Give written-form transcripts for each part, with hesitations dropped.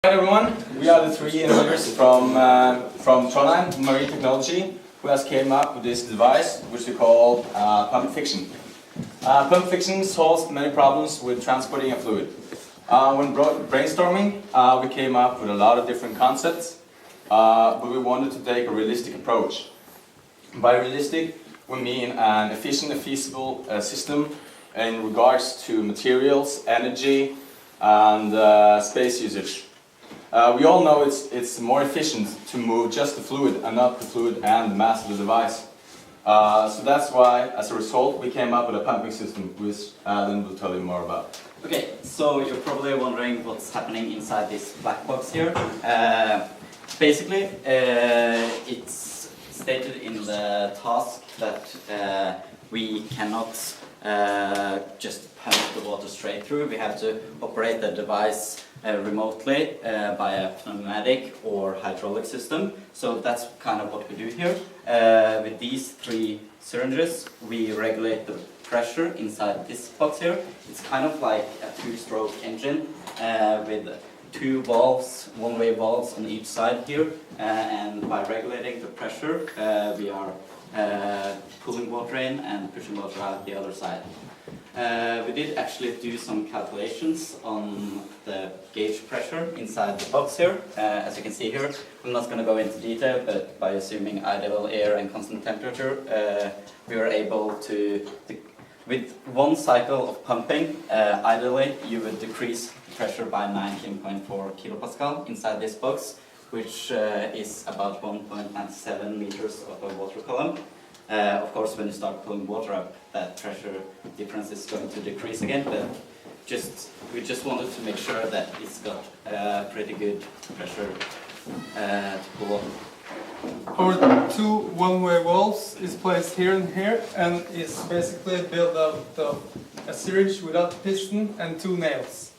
Hi everyone, we are the three engineers from Trondheim, Marine Technology, who has came up with this device which we call pump fiction. Pump fiction solves many problems with transporting a fluid. When brainstorming, we came up with a lot of different concepts, but we wanted to take a realistic approach. By realistic, we mean an efficient and feasible system in regards to materials, energy, and space usage. We all know it's more efficient to move just the fluid and not the fluid and the mass of the device. So that's why, as a result, we came up with a pumping system, which Alan will tell you more about. Okay, so you're probably wondering what's happening inside this black box here. Basically, it's stated in the task that we cannot just pump the water straight through. We have to operate the device remotely by a pneumatic or hydraulic system. So that's kind of what we do here. With these three syringes, we regulate the pressure inside this box here. It's kind of like a two-stroke engine with two valves, one-way valves on each side here. And by regulating the pressure, we are pulling water in and pushing water out the other side. We did actually do some calculations on the gauge pressure inside the box here. As you can see here, I'm not going to go into detail, but by assuming ideal air and constant temperature, we were able to, with one cycle of pumping, ideally you would decrease the pressure by 19.4 kilopascal inside this box, which is about 1.97 meters of a water column. Of course, when you start pulling water up, that pressure difference is going to decrease again, but we just wanted to make sure that it's got pretty good pressure to pull water. Our two one-way valves is placed here and here, and is basically built out of a syringe without piston and two nails.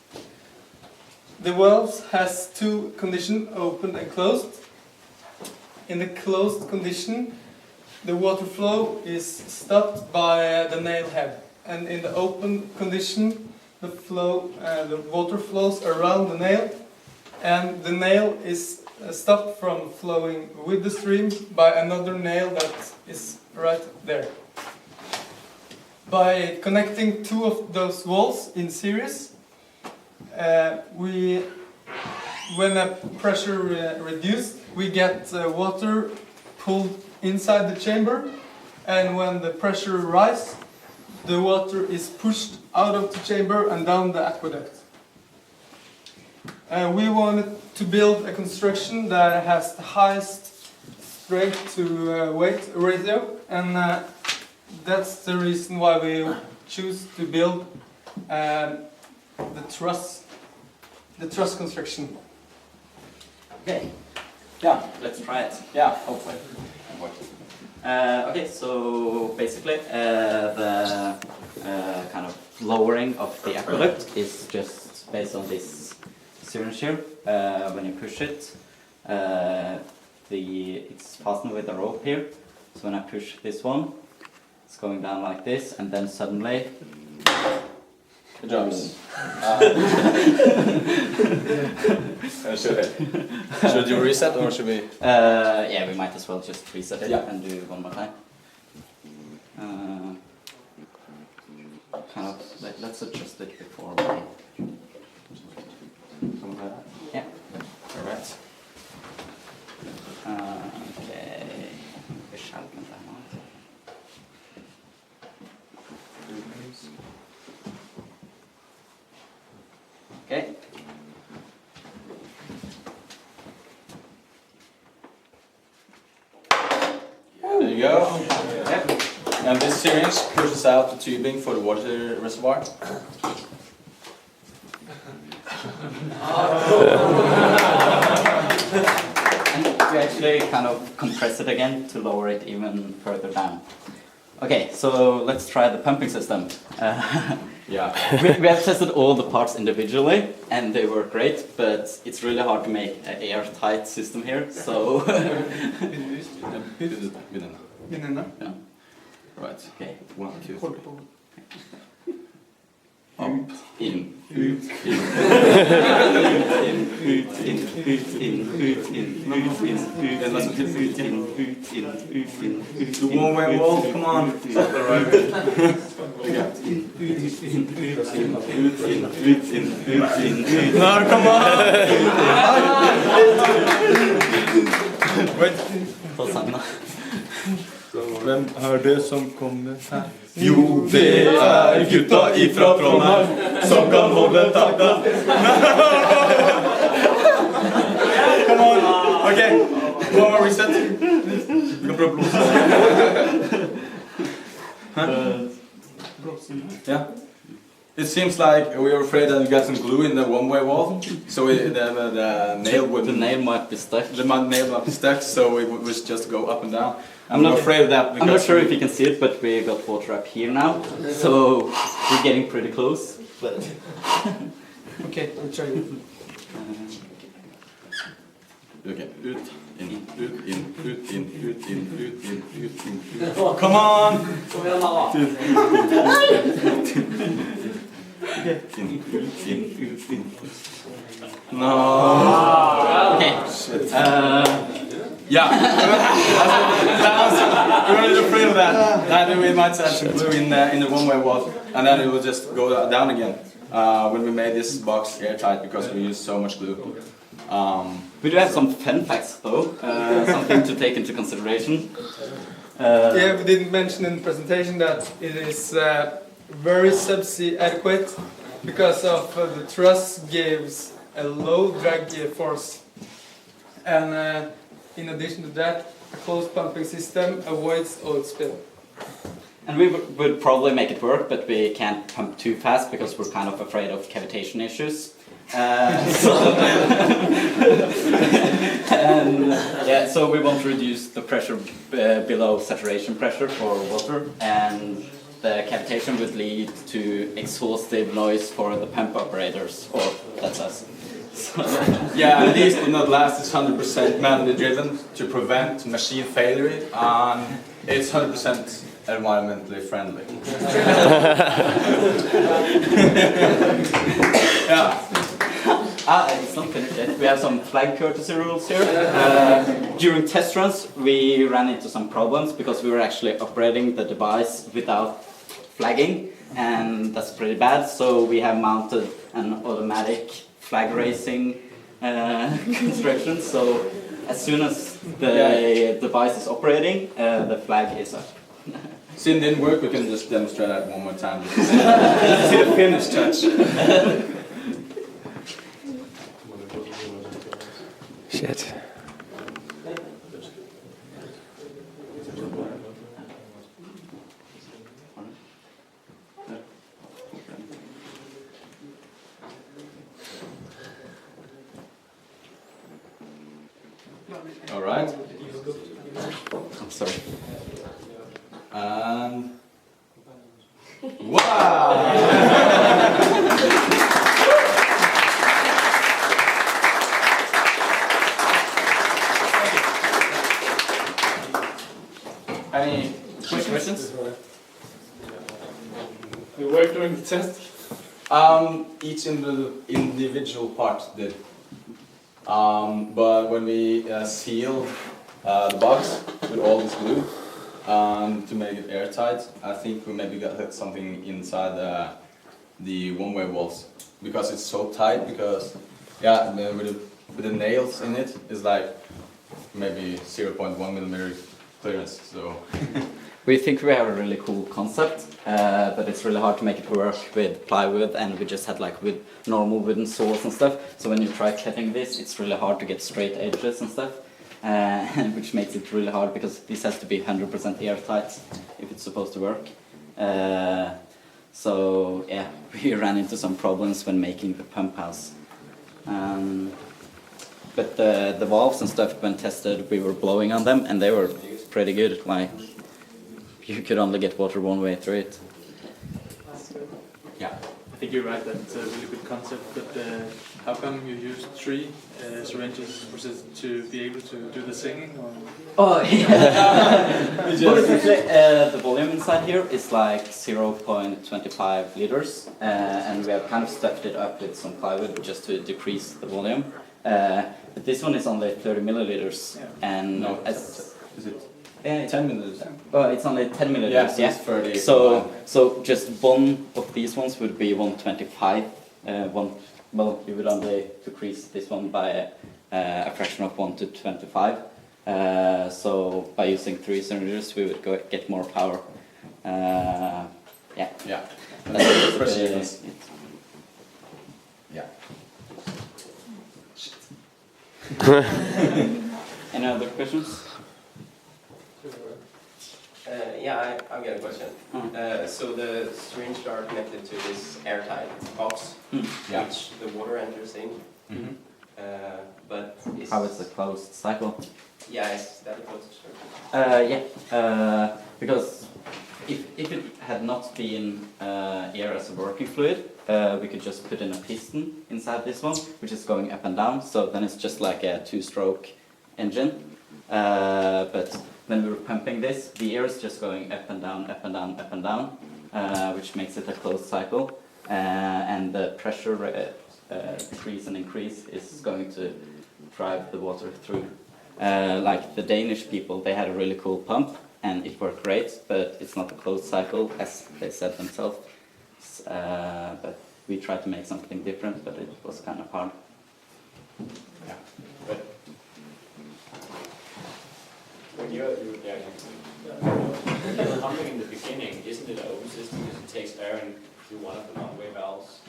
The valves has two conditions, open and closed. In the closed condition, the water flow is stopped by the nail head, and in the open condition, the water flows around the nail, and the nail is stopped from flowing with the stream by another nail that is right there. By connecting two of those valves in series, when the pressure reduced, we get water pulled inside the chamber, and when the pressure rises, the water is pushed out of the chamber and down the aqueduct. We wanted to build a construction that has the highest strength to weight ratio, and that's the reason why we choose to build the truss construction. Okay, yeah, let's try it. Yeah, hopefully. Okay, so basically the kind of lowering of the aqueduct is just based on this syringe here. When you push it, it's fastened with a rope here. So when I push this one, it's going down like this, and then suddenly Good job. Should you reset or should we? yeah, we might as well just reset it and do one more time. Kind of, let's adjust it before we... Something like that? Yeah. Alright. Okay. Vi skärpen där nu. Okay. There you go. Yep. And this syringe pushes out the tubing for the water reservoir. And we actually kind of compress it again to lower it even further down. Okay, so let's try the pumping system. Yeah. we have tested all the parts individually, and they work great, but it's really hard to make an airtight system here, so... Yeah. Right. Okay. 1, 2, 3. Up, in, ut, in. The one-way wall, come on. No, come on. Wait. Hvem det som kommer her? Jo, det gutta ifra Trondheim som kan holde takta. Come on. Okay. One more reset. Vi kan prøve blåse. Yeah. It seems like we were afraid that we got some glue in the one-way wall, so the nail would. The nail might be stuck. The nail might be stuck, so it would just go up and down. I'm not afraid of that. I'm not sure if you can see it, but we got water up here now, so we're getting pretty close. But Okay, I'll show you. Okay, ut, in, ut, in, ut, in, ut, in, ut, in, ut, in, ut. Come on! No. okay. Shit. Yeah. We were a little afraid of that. That we might have some glue in the one-way wall, and then it will just go down again. When we made this box airtight because we used so much glue. We do have some fun facts though, something to take into consideration. Yeah, we didn't mention in the presentation that it is very subsea adequate because of the truss gives a low drag force, and in addition to that, a closed pumping system avoids oil spill. And we would probably make it work, but we can't pump too fast because we're kind of afraid of cavitation issues. So we want to reduce the pressure below saturation pressure for water, and the cavitation would lead to exhaustive noise for the pump operators, or that's us. Yeah, at least will not last. It's 100% manually driven to prevent machine failure, and it's 100% environmentally friendly. Yeah. It's not finished yet. We have some flag courtesy rules here. During test runs, we ran into some problems because we were actually operating the device without flagging, and that's pretty bad. So we have mounted an automatic flag raising construction. So as soon as the device is operating, the flag is up. Since it didn't work, we can just demonstrate that one more time. See the finish touch. Shit. All right. I'm sorry. And wow! Any quick questions? We worked during the test. Each individual part did. But when we sealed the box with all this glue to make it airtight, I think we maybe got something inside the one-way walls because it's so tight. Because yeah, with the nails in it, it's like maybe 0.1 millimeter clearance. So. We think we have a really cool concept, but it's really hard to make it work with plywood, and we just had like with normal wooden saws and stuff. So when you try cutting this, it's really hard to get straight edges and stuff, which makes it really hard because this has to be 100% airtight if it's supposed to work. So yeah, we ran into some problems when making the pump house. But the valves and stuff, when tested, we were blowing on them, and they were pretty good. Like, you could only get water one way through it. Yeah. I think you're right that it's a really good concept, but How come you use 3 syringes? Was it to be able to do the singing? Or? Oh, yeah. Basically, the volume inside here is like 0.25 liters, and we have kind of stuffed it up with some plywood just to decrease the volume. But this one is only 30 milliliters, and No, as is it yeah, 10 minutes? it's only 10 milliliters. Yeah, it's 30. So just one of these ones would be 125. Well, you would only decrease this one by a fraction of 1 to 25. So by using 3 cylinders, we would get more power. Yeah. Yeah. That's Especially basically it. Yeah. Any other questions? Yeah, I've got a question. Mm. So the syringes are connected to this airtight box, Yeah. which the water enters in. Mhm. But is, How is the closed cycle? yeah, is that a closed circuit? Yeah, because if it had not been air as a working fluid, we could just put in a piston inside this one, which is going up and down. So then it's just like a 2-stroke engine. But when we were pumping this, the air is just going up and down, up and down, up and down, which makes it a closed cycle. And the pressure decrease and increase is going to drive the water through. Like the Danish people, they had a really cool pump, and it worked great, but it's not a closed cycle, as they said themselves. But we tried to make something different, but it was kind of hard. Yeah. But when you're pumping in the beginning, isn't it an open system because it takes air and through one of the one-way valves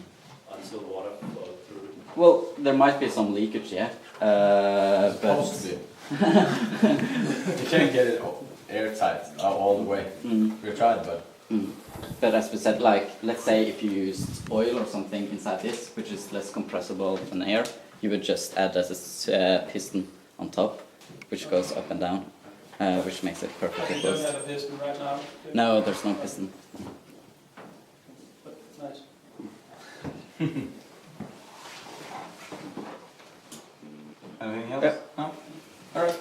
until water flows through? Well, there might be some leakage, yeah. But Possibly. You can't get it airtight all the way. We tried, but But as we said, like, let's say if you used oil or something inside this, which is less compressible than air, you would just add as a piston on top, which goes up and down, which makes it perfectly You don't closed. have a piston right now? No, there's no piston. But nice. anything else? Yeah. No? All right.